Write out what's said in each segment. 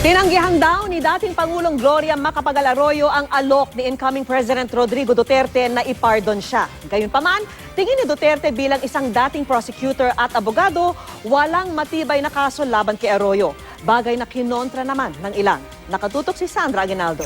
Tinanggihan daw ni dating Pangulong Gloria Macapagal Arroyo ang alok ni incoming President Rodrigo Duterte na ipardon siya. Gayunpaman, tingin ni Duterte bilang isang dating prosecutor at abogado, walang matibay na kaso laban kay Arroyo. Bagay na kinontra naman ng ilang. Nakatutok si Sandra Aguinaldo.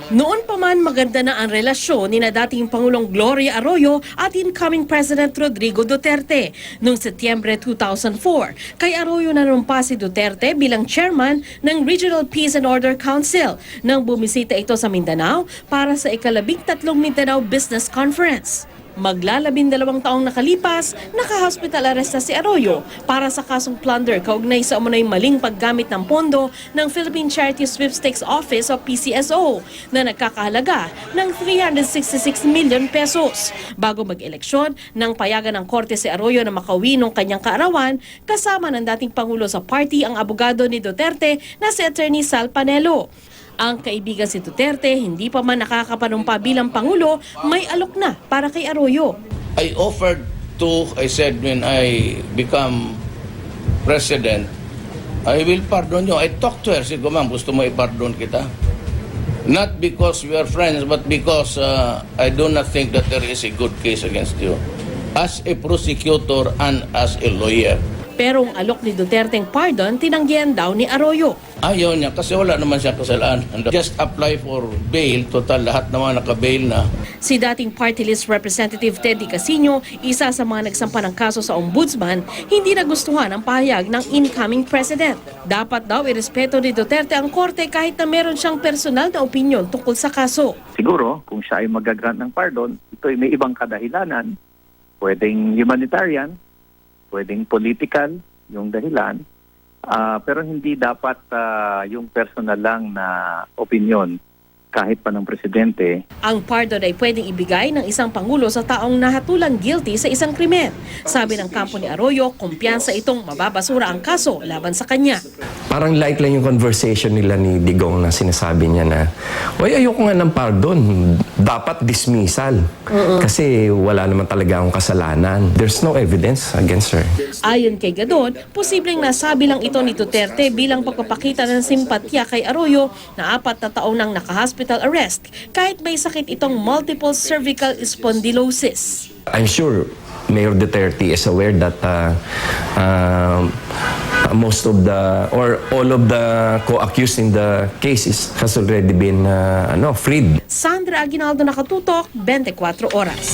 Noon pa man maganda na ang relasyon ni na dating Pangulong Gloria Arroyo at incoming President Rodrigo Duterte. Noong Setyembre 2004, kay Arroyo nanumpa si Duterte bilang chairman ng Regional Peace and Order Council nang bumisita ito sa Mindanao para sa ika-13 Mindanao Business Conference. Maglalabindalawang taong nakalipas, naka-hospital arrest na si Arroyo para sa kasong plunder kaugnay sa umunoy maling paggamit ng pondo ng Philippine Charity Sweepstakes Office o PCSO na nagkakahalaga ng 366 million pesos. Bago mag-eleksyon, nang payagan ng korte si Arroyo na makauwi ng kanyang kaarawan, kasama ng dating Pangulo sa party ang abogado ni Duterte na si Attorney Sal Panelo. Ang kaibigan si Duterte, hindi pa man nakakapanumpa bilang Pangulo, may alok na para kay Arroyo. I said when I become president, I will pardon you. I talked to her. Sabi ko, ma'am, gusto mo ipardon kita? Not because we are friends, but because I do not think that there is a good case against you. As a prosecutor and as a lawyer. Pero ang alok ni Duterteng pardon, tinanggihan daw ni Arroyo. Ayaw niya kasi wala naman siya kasalanan. Just apply for bail, total lahat naman naka-bail na. Si dating party list representative Teddy Casino, isa sa mga nagsampa ng kaso sa ombudsman, hindi nagustuhan ang pahayag ng incoming president. Dapat daw irespeto ni Duterte ang korte kahit na meron siyang personal na opinyon tungkol sa kaso. Siguro, kung siya ay mag-grant ng pardon, ito ay may ibang kadahilanan. Pwedeng humanitarian, pwedeng political yung dahilan, pero hindi dapat yung personal lang na opinion kahit pa ng presidente. Ang pardon ay pwedeng ibigay ng isang pangulo sa taong nahatulang guilty sa isang krimen. Sabi ng kampo ni Arroyo, kumpiyansa itong mababasura ang kaso laban sa kanya. Parang like lang yung conversation nila ni Digong na sinasabi niya na, "Oy, ayoko nga ng pardon, dapat dismissal." Kasi wala naman talaga akong kasalanan. There's no evidence against her. Ayon kay Gadon, posibleng nasabi lang ito ni Duterte bilang pagpapakita ng simpatya kay Arroyo na 4 na taon nang naka-hospital arrest kahit may sakit itong multiple cervical spondylosis. I'm sure Mayor Duterte is aware that most of the or all of the co-accused in the cases has already been freed. Sandra Aguinaldo, Nakatutok, 24 Oras.